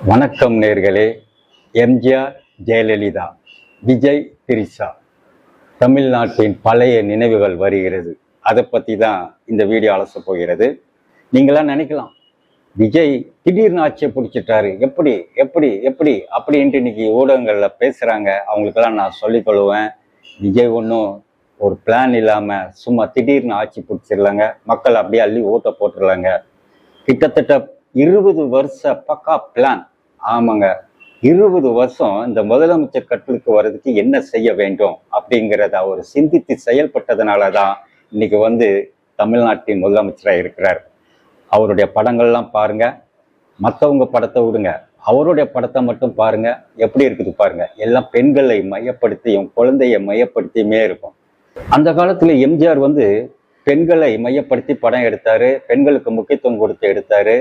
வணக்கம் நேர்களே. எம்ஜிஆர், ஜெயலலிதா, விஜய், திரிஷா, தமிழ்நாட்டின் பழைய நினைவுகள் வருகிறது. அதை பற்றி தான் இந்த வீடியோ அலச போகிறது. நீங்களாம் நினைக்கலாம், விஜய் திடீர்னு ஆட்சியை பிடிச்சிட்டாரு, எப்படி எப்படி எப்படி அப்படின்ட்டு இன்னைக்கு ஊடகங்களில் பேசுகிறாங்க. அவங்களுக்கெல்லாம் நான் சொல்லிக்கொள்வேன், விஜய் ஒன்றும் ஒரு பிளான் இல்லாமல் சும்மா திடீர்னு ஆட்சி பிடிச்சிடலாங்க. மக்கள் அப்படியே அள்ளி ஓட்டை போட்டுடலாங்க. கிட்டத்தட்ட 20 வருஷ பக்கா பிளான். ஆமாங்க, 20 வருஷம் இந்த முதலமைச்சர் கட்டலுக்கு வர்றதுக்கு என்ன செய்ய வேண்டும் அப்படிங்கிறத அவர் சிந்தித்து செயல்பட்டதுனால தான் இன்னைக்கு தமிழ்நாட்டின் முதலமைச்சராக இருக்கிறார். அவருடைய படங்கள்லாம் பாருங்க, மற்றவங்க படத்தை விடுங்க, அவருடைய படத்தை மட்டும் பாருங்க, எப்படி இருக்குது பாருங்க. எல்லாம் பெண்களை மையப்படுத்தியும் குழந்தைய மையப்படுத்தியுமே இருக்கும். அந்த காலத்துல எம்ஜிஆர் பெண்களை மையப்படுத்தி படம் எடுத்தாரு, பெண்களுக்கு முக்கியத்துவம் கொடுத்து எடுத்தாரு.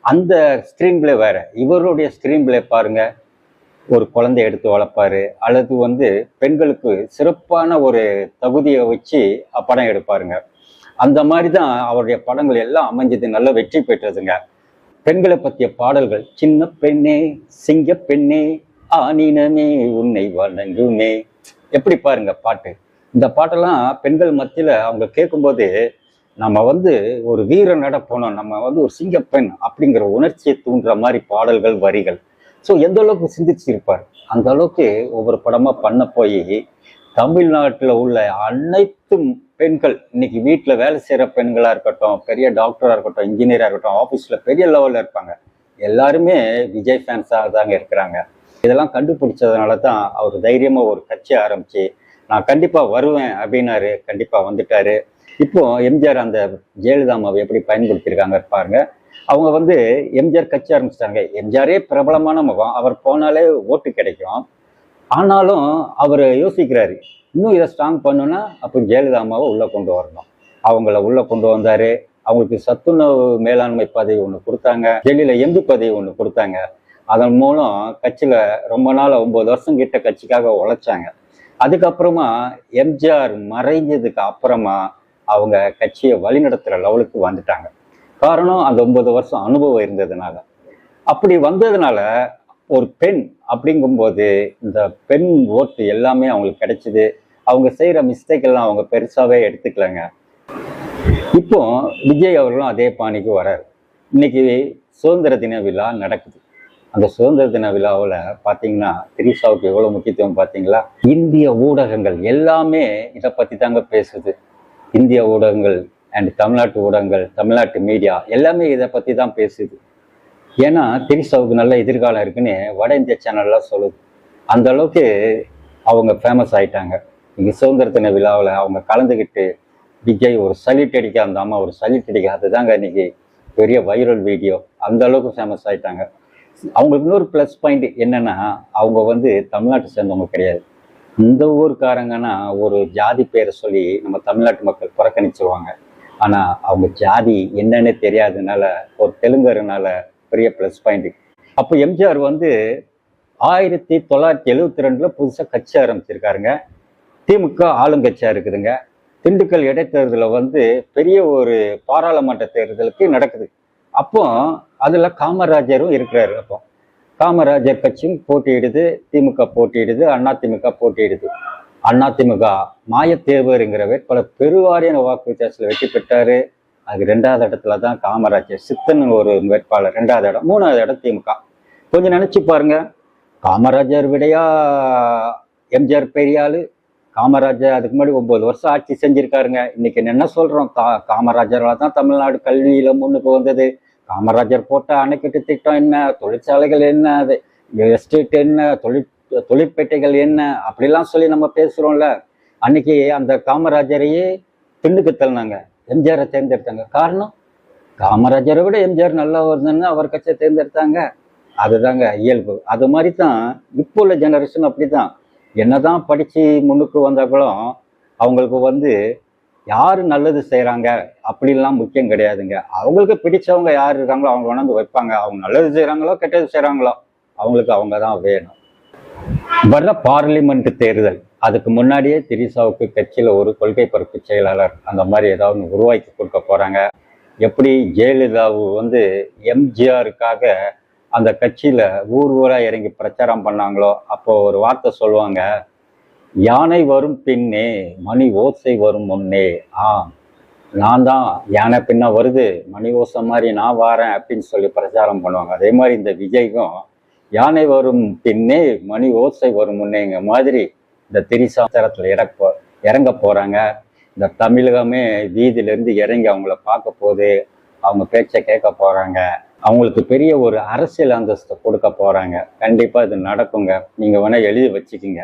அந்த ஸ்கிரீன் பிளே வேற. இவருடைய ஸ்கிரீன் பிளே பாருங்க, ஒரு குழந்தை எடுத்து வளர்ப்பாரு, அல்லது பெண்களுக்கு சிறப்பான ஒரு தகுதியை வச்சு படம் எடுப்பாருங்க. அந்த மாதிரி தான் அவருடைய படங்கள் எல்லாம் அமைஞ்சது, நல்ல வெற்றி பெற்றதுங்க. பெண்களை பற்றிய பாடல்கள், சின்ன பெண்ணே சிங்க பெண்ணே ஆனினமே உன்னை வணங்குமே, எப்படி பாருங்க பாட்டு. இந்த பாட்டெல்லாம் பெண்கள் மத்தியில அவங்க கேட்கும்போது நம்ம ஒரு வீர நட போனோம், நம்ம ஒரு சிங்கப்பெண் அப்படிங்கிற உணர்ச்சியை தூண்டுற மாதிரி பாடல்கள், வரிகள். ஸோ எந்த அளவுக்கு சிந்திச்சிருப்பார், அந்த அளவுக்கு ஒவ்வொரு படமா பண்ண போய் தமிழ்நாட்டில் உள்ள அனைத்து பெண்கள், இன்னைக்கு வீட்டில் வேலை செய்கிற பெண்களா இருக்கட்டும், பெரிய டாக்டராக இருக்கட்டும், இன்ஜினியராக இருக்கட்டும், ஆஃபீஸில் பெரிய லெவலில் இருப்பாங்க, எல்லாருமே விஜய் ஃபேன்ஸாக தாங்க இருக்கிறாங்க. இதெல்லாம் கண்டுபிடிச்சதுனால தான் அவர் தைரியமாக ஒரு கட்சி ஆரம்பிச்சு நான் கண்டிப்பாக வருவேன் அப்படின்னாரு. கண்டிப்பாக வந்துட்டாரு. இப்போ எம்ஜிஆர் அந்த ஜெயலலிதா அம்மாவை எப்படி பயன்படுத்தியிருக்காங்க பாருங்க. அவங்க எம்ஜிஆர் கட்சி ஆரம்பிச்சிட்டாங்க. எம்ஜிஆரே பிரபலமான முகம், அவர் போனாலே ஓட்டு கிடைக்கும். ஆனாலும் அவர் யோசிக்கிறாரு, இன்னும் இதை ஸ்ட்ராங் பண்ணுன்னா அப்போ ஜெயலலிதா அம்மாவை உள்ளே கொண்டு வரணும். அவங்கள உள்ளே கொண்டு வந்தாரு. அவங்களுக்கு சத்துணவு மேலாண்மை பதவி ஒன்று கொடுத்தாங்க, டெல்லியில் எம்பி பதவி ஒன்று கொடுத்தாங்க. அதன் மூலம் கட்சியில் ரொம்ப நாள் 9 வருஷம் கிட்ட கட்சிக்காக உழைச்சாங்க. அதுக்கப்புறமா எம்ஜிஆர் மறைஞ்சதுக்கு அப்புறமா அவங்க கட்சியை வழிநடத்துகிற லெவலுக்கு வந்துட்டாங்க. காரணம், அந்த 9 வருஷம் அனுபவம் இருந்ததுனால. அப்படி வந்ததுனால ஒரு பெண் அப்படிங்கும்போது இந்த பெண் ஓட்டு எல்லாமே அவங்களுக்கு கிடைச்சிது. அவங்க செய்கிற மிஸ்டேக் எல்லாம் அவங்க பெருசாகவே எடுத்துக்கலங்க. இப்போ விஜய் அவர்களும் அதே பாணிக்கு வராரு. இன்னைக்கு சுதந்திர தின விழா நடக்குது. அந்த சுதந்திர தின விழாவில் பார்த்தீங்கன்னா திரிஷாவுக்கு எவ்வளோ முக்கியத்துவம் பார்த்தீங்களா? இந்திய ஊடகங்கள் எல்லாமே இதை பற்றி தாங்க பேசுது. இந்திய ஊடகங்கள் அண்ட் தமிழ்நாட்டு ஊடகங்கள், தமிழ்நாட்டு மீடியா எல்லாமே இதை பற்றி தான் பேசுது. ஏன்னா திரிஷாவுக்கு நல்ல எதிர்காலம் இருக்குன்னு வட இந்திய சேனல்லாம் சொல்லுது. அந்த அளவுக்கு அவங்க ஃபேமஸ் ஆயிட்டாங்க. இங்கே சுதந்திர தின விழாவில் அவங்க கலந்துக்கிட்டு விஜய் ஒரு சல்யூட் அடிக்க, அந்த அம்மா ஒரு சல்யூட் அடிக்க, அதுதாங்க இன்னைக்கு பெரிய வைரல் வீடியோ. அந்த அளவுக்கு ஃபேமஸ் ஆயிட்டாங்க. அவங்களுக்கு இன்னொரு ப்ளஸ் பாயிண்ட் என்னன்னா, அவங்க தமிழ்நாட்டை சேர்ந்தவங்க கிடையாது. இந்த ஊருக்காரங்கன்னா ஒரு ஜாதி பேரை சொல்லி நம்ம தமிழ்நாட்டு மக்கள் புறக்கணிச்சிருவாங்க. ஆனால் அவங்க ஜாதி என்னன்னு தெரியாததுனால, ஒரு தெலுங்கர்னால பெரிய ப்ளஸ் பாயிண்ட். அப்போ எம்ஜிஆர் 1972 புதுசாக கட்சி ஆரம்பிச்சிருக்காருங்க. திமுக ஆளுங்கட்சியாக இருக்குதுங்க. திண்டுக்கல் இடைத்தேர்தலில் பெரிய ஒரு பாராளுமன்ற தேர்தலுக்கு நடக்குது. அப்போ அதில் காமராஜரும் இருக்கிறாரு. அப்போ காமராஜர் கட்சியும் போட்டியிடுது, திமுக போட்டியிடுது, அதிமுக போட்டியிடுது. அதிமுக மாயத்தேவருங்கிற வேட்பாளர் பெருவாரியான வாக்கு வித்தியாசத்தில் வெற்றி பெற்றாரு. அது 2வது இடத்துல தான் காமராஜர் சித்தன் ஒரு வேட்பாளர் 2வது இடம், 3வது இடம் திமுக. கொஞ்சம் நினைச்சு பாருங்க, காமராஜர் விடையா எம்ஜிஆர் பெரியாளு. காமராஜர் அதுக்கு முன்னாடி 9 வருஷம் ஆட்சி செஞ்சிருக்காருங்க. இன்னைக்கு என்ன சொல்றோம், காமராஜரால் தான் தமிழ்நாடு கல்வியில முன்னுக்கு வந்தது. காமராஜர் போட்ட அணைக்கட்டு திட்டம் என்ன, தொழிற்சாலைகள் என்ன, அது எஸ்டேட் என்ன, தொழிற்பேட்டைகள் என்ன, அப்படிலாம் சொல்லி நம்ம பேசுறோம்ல. அன்னைக்கு அந்த காமராஜரையே பின்னுக்கு தள்ளினாங்க, எம்ஜிஆரை தேர்ந்தெடுத்தாங்க. காரணம், காமராஜரை விட எம்ஜிஆர் நல்லா வருதுன்னு அவர் கட்சியை தேர்ந்தெடுத்தாங்க. அதுதாங்க இயல்பு. அது மாதிரி தான் இப்போ உள்ள ஜெனரேஷன் அப்படிதான். என்னதான் படிச்சு முன்னுக்கு வந்தாங்களும் அவங்களுக்கு யாரு நல்லது செய்யறாங்க அப்படின்லாம் முக்கியம் கிடையாதுங்க. அவங்களுக்கு பிடிச்சவங்க யார் இருக்காங்களோ அவங்க கொண்டாந்து வைப்பாங்க. அவங்க நல்லது செய்யறாங்களோ கெட்டது செய்யறாங்களோ அவங்களுக்கு அவங்க தான் வேணும். வர்ற பார்லிமெண்ட் தேர்தல், அதுக்கு முன்னாடியே திரிஷாவுக்கு கட்சியில ஒரு கொள்கை பரப்பு செயலாளர் அந்த மாதிரி ஏதாவது உருவாக்கி கொடுக்க போறாங்க. எப்படி ஜெயலலிதாவு எம்ஜிஆருக்காக அந்த கட்சியில ஊர் ஊரா இறங்கி பிரச்சாரம் பண்ணாங்களோ அப்போ ஒரு வார்த்தை சொல்லுவாங்க, யானை வரும் பின்னே மணி ஓசை வரும் முன்னே. நான் தான் யானை பின்ன வருது, மணி ஓசை மாதிரி நான் வாரேன் அப்படின்னு சொல்லி பிரச்சாரம் பண்ணுவாங்க. அதே மாதிரி இந்த விஜய்க்கும் யானை வரும் பின்னே மணி ஓசை வரும் முன்னேங்க மாதிரி இந்த திரிசாத்திரத்தில் இறங்க போறாங்க. இந்த தமிழகமே வீதியிலேருந்து இறங்கி அவங்கள பார்க்க போது, அவங்க பேச்சை கேட்க போறாங்க. அவங்களுக்கு பெரிய ஒரு அரசியல் அந்தஸ்து கொடுக்க போறாங்க. கண்டிப்பா இது நடக்குங்க. நீங்க வேணா எழுதி வச்சுக்கிங்க.